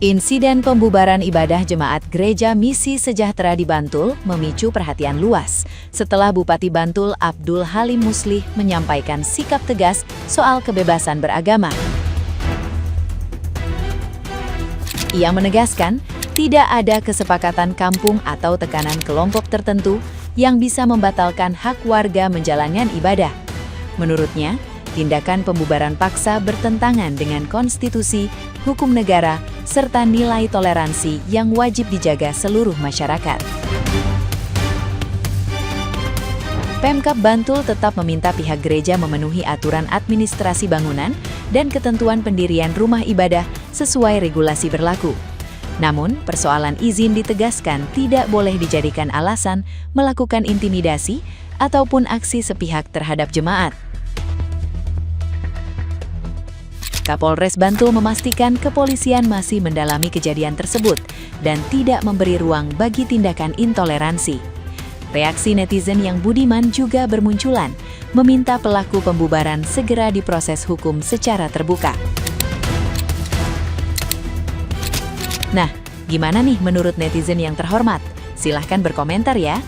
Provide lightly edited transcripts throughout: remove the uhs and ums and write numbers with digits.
Insiden pembubaran ibadah jemaat Gereja Misi Sejahtera di Bantul memicu perhatian luas setelah Bupati Bantul Abdul Halim Muslih menyampaikan sikap tegas soal kebebasan beragama. Ia menegaskan tidak ada kesepakatan kampung atau tekanan kelompok tertentu yang bisa membatalkan hak warga menjalankan ibadah. Menurutnya, tindakan pembubaran paksa bertentangan dengan konstitusi, hukum negara, serta nilai toleransi yang wajib dijaga seluruh masyarakat. Pemkab Bantul tetap meminta pihak gereja memenuhi aturan administrasi bangunan dan ketentuan pendirian rumah ibadah sesuai regulasi berlaku. Namun, persoalan izin ditegaskan tidak boleh dijadikan alasan melakukan intimidasi ataupun aksi sepihak terhadap jemaat. Kapolres Bantul memastikan kepolisian masih mendalami kejadian tersebut dan tidak memberi ruang bagi tindakan intoleransi. Reaksi netizen yang budiman juga bermunculan, meminta pelaku pembubaran segera diproses hukum secara terbuka. Nah, gimana nih menurut netizen yang terhormat? Silahkan berkomentar ya.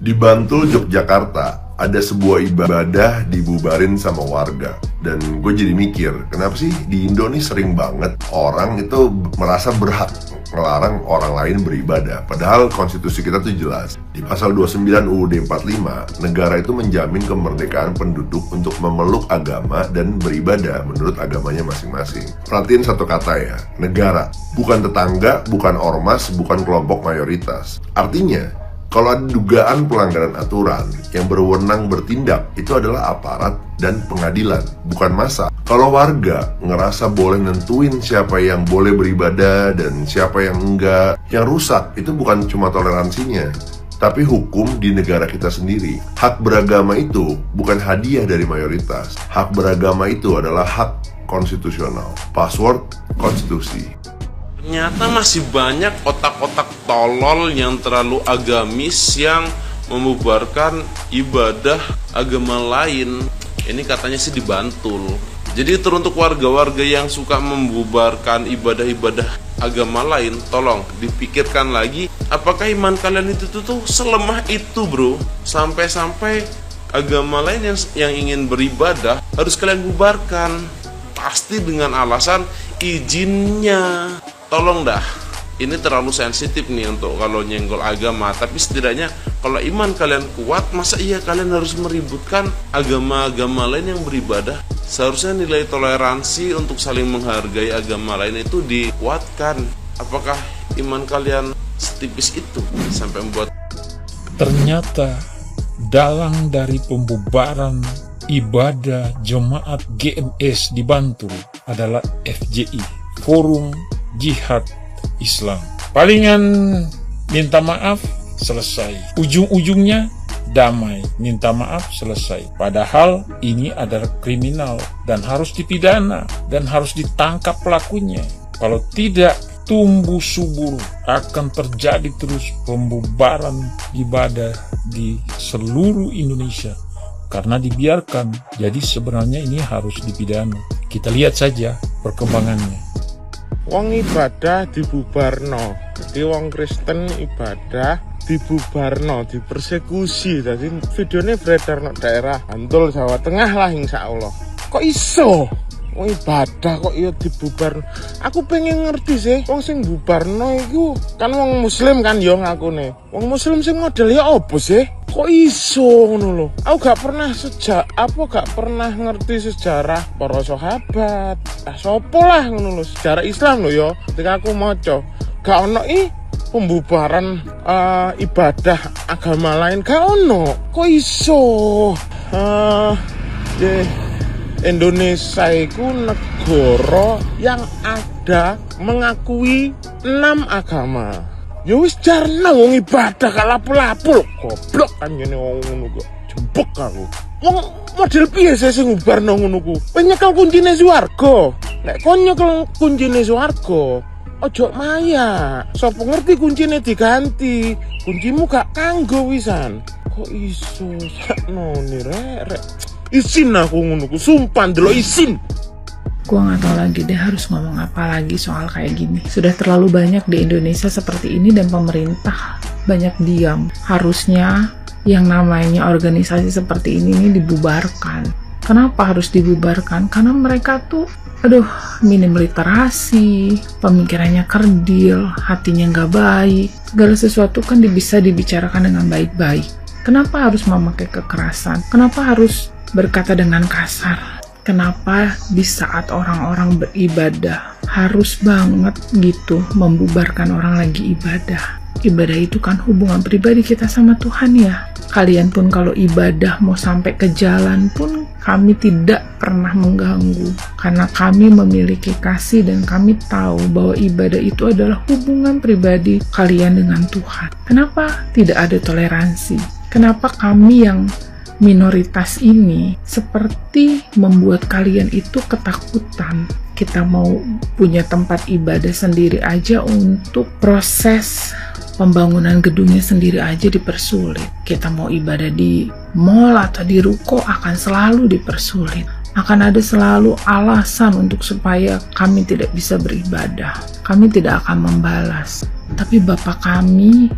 Di Bantul, Yogyakarta, ada sebuah ibadah dibubarin sama warga. Dan gue jadi mikir, kenapa sih di Indo nih sering banget orang itu merasa berhak melarang orang lain beribadah. Padahal konstitusi kita tuh jelas. Di pasal 29 UUD 45, negara itu menjamin kemerdekaan penduduk untuk memeluk agama dan beribadah menurut agamanya masing-masing. Perhatiin satu kata ya, negara. Bukan tetangga, bukan ormas, bukan kelompok mayoritas. Artinya, kalau ada dugaan pelanggaran aturan, yang berwenang bertindak itu adalah aparat dan pengadilan, bukan massa. Kalau warga ngerasa boleh nentuin siapa yang boleh beribadah dan siapa yang enggak, yang rusak itu bukan cuma toleransinya, tapi hukum di negara kita sendiri. Hak beragama itu bukan hadiah dari mayoritas. Hak beragama itu adalah hak konstitusional. Password konstitusi. Ternyata masih banyak otak-otak tolol yang terlalu agamis yang membubarkan ibadah agama lain. Ini katanya sih di Bantul. Jadi teruntuk warga-warga yang suka membubarkan ibadah-ibadah agama lain, tolong dipikirkan lagi, apakah iman kalian itu tuh selemah itu, bro? Sampai-sampai agama lain yang ingin beribadah harus kalian bubarkan. Pasti dengan alasan izinnya. Tolong dah, ini terlalu sensitif nih untuk kalau nyenggol agama. Tapi setidaknya kalau iman kalian kuat, masa iya kalian harus meributkan agama-agama lain yang beribadah? Seharusnya nilai toleransi untuk saling menghargai agama lain itu dikuatkan. Apakah iman kalian setipis itu sampai membuat? Ternyata dalang dari pembubaran ibadah jemaat GMS di Bantul adalah FJI, Forum Jihad Islam. Palingan minta maaf, selesai. Ujung-ujungnya damai, minta maaf, selesai. Padahal ini adalah kriminal dan harus dipidana dan harus ditangkap pelakunya. Kalau tidak, tumbuh subur akan terjadi terus pembubaran ibadah di seluruh Indonesia karena dibiarkan. Jadi sebenarnya ini harus dipidana. Kita lihat saja perkembangannya. Wong ibadah dibubarno, jadi wong Kristen ibadah dibubarno, dipersekusi. Jadi videonya beredar di daerah Bantul, Jawa Tengah lah insya Allah. Kok iso? Wong ibadah kok iya dibubarno? Aku pengen ngerti sih, wong sing bubarno itu kan wong Muslim kan yo ngakune. Wong Muslim sing model ya apa sih? Kok iso ngono lho? Aku gak pernah ngerti sejarah para sahabat. Sopo lah ngono lho, sejarah Islam lho ya. Ketika aku maca, gak ono pembubaran ibadah agama lain, gak ono. Kok iso? Indonesia itu negara yang ada mengakui 6 agama. Ya wis jarno wong ibadah gak lapu-lapu. Goblok kan ngene wong ngono kok. Jembek aku. Wong model piye sing ngubarno ngono ku? Kowe nyekel kuncine swarga. Nek kon nyekel kuncine swarga, ojo maya. Sopo ngerti kuncine diganti. Kuncimu gak kanggo wisan. Kok iso sakno ni rek. Isin aku ngono ku, sumpah ndelok isin. Gua nggak tahu lagi deh harus ngomong apa lagi soal kayak gini. Sudah terlalu banyak di Indonesia seperti ini dan pemerintah banyak diam. Harusnya yang namanya organisasi seperti ini dibubarkan. Kenapa harus dibubarkan? Karena mereka tuh minim literasi, pemikirannya kerdil, hatinya nggak baik. Segala sesuatu kan bisa dibicarakan dengan baik-baik. Kenapa harus memakai kekerasan? Kenapa harus berkata dengan kasar? Kenapa di saat orang-orang beribadah harus banget gitu membubarkan orang lagi ibadah? Ibadah itu kan hubungan pribadi kita sama Tuhan ya. Kalian pun kalau ibadah mau sampai ke jalan pun kami tidak pernah mengganggu. Karena kami memiliki kasih dan kami tahu bahwa ibadah itu adalah hubungan pribadi kalian dengan Tuhan. Kenapa tidak ada toleransi? Kenapa kami yang minoritas ini seperti membuat kalian itu ketakutan? Kita mau punya tempat ibadah sendiri aja, untuk proses pembangunan gedungnya sendiri aja dipersulit. Kita mau ibadah di mall atau di ruko akan selalu dipersulit. Akan ada selalu alasan untuk supaya kami tidak bisa beribadah. Kami tidak akan membalas. Tapi Bapa kami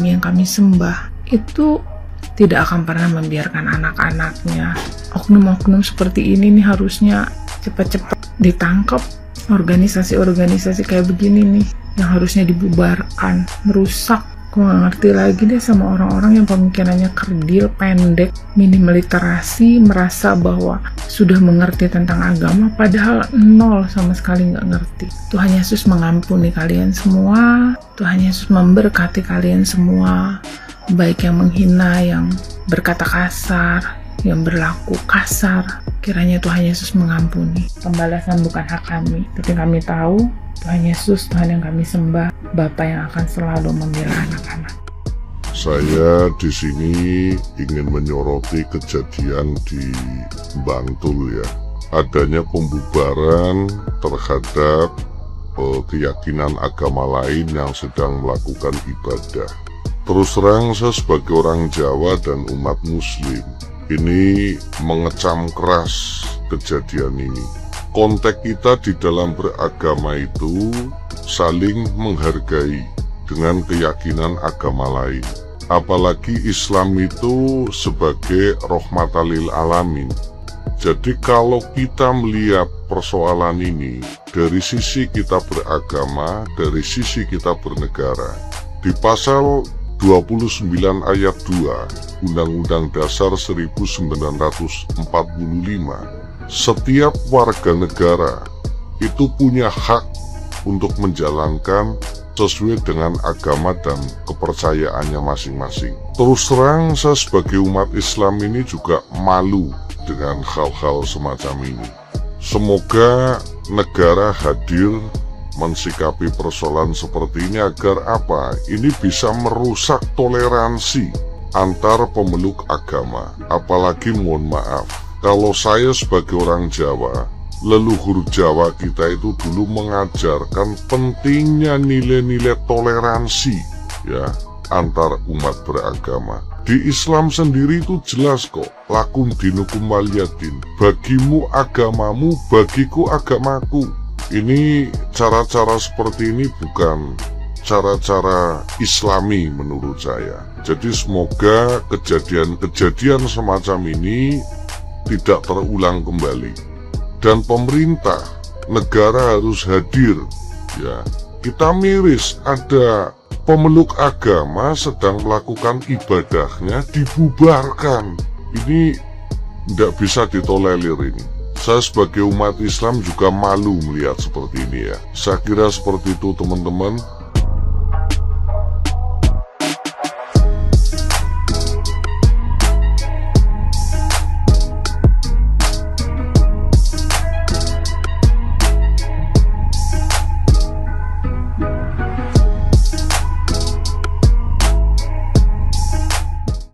yang kami sembah itu tidak akan pernah membiarkan anak-anaknya. Oknum-oknum seperti ini nih harusnya cepat-cepat ditangkap. Organisasi-organisasi kayak begini nih yang harusnya dibubarkan, merusak. Gue gak ngerti lagi deh sama orang-orang yang pemikirannya kerdil, pendek, minim literasi, merasa bahwa sudah mengerti tentang agama, padahal nol sama sekali gak ngerti. Tuhan Yesus mengampuni kalian semua, Tuhan Yesus memberkati kalian semua, baik yang menghina, yang berkata kasar, yang berlaku kasar. Kiranya Tuhan Yesus mengampuni. Pembalasan bukan hak kami, tapi kami tahu Tuhan Yesus, Tuhan yang kami sembah, Bapa yang akan selalu membela anak-anak. Saya di sini ingin menyoroti kejadian di Bantul ya. Adanya pembubaran terhadap keyakinan agama lain yang sedang melakukan ibadah. Terus terang saya sebagai orang Jawa dan umat Muslim ini mengecam keras kejadian ini. Konteks kita di dalam beragama itu saling menghargai dengan keyakinan agama lain. Apalagi Islam itu sebagai rahmatan lil alamin. Jadi kalau kita melihat persoalan ini dari sisi kita beragama, dari sisi kita bernegara, di pasal 29 ayat 2 Undang-Undang Dasar 1945, setiap warga negara itu punya hak untuk menjalankan sesuai dengan agama dan kepercayaannya masing-masing. Terus terang saya sebagai umat Islam ini juga malu dengan hal-hal semacam ini. Semoga negara hadir mensikapi persoalan seperti ini agar apa? Ini bisa merusak toleransi antar pemeluk agama. Apalagi mohon maaf, kalau saya sebagai orang Jawa, leluhur Jawa kita itu dulu mengajarkan pentingnya nilai-nilai toleransi ya antar umat beragama. Di Islam sendiri itu jelas kok, lakum dinukum waliyadin, bagimu agamamu, bagiku agamaku. Ini cara-cara seperti ini bukan cara-cara Islami menurut saya. Jadi semoga kejadian-kejadian semacam ini tidak terulang kembali. Dan pemerintah, negara harus hadir ya. Kita miris ada pemeluk agama sedang melakukan ibadahnya dibubarkan. Ini tidak bisa ditolerir ini. Saya sebagai umat Islam juga malu melihat seperti ini ya. Saya kira seperti itu teman-teman.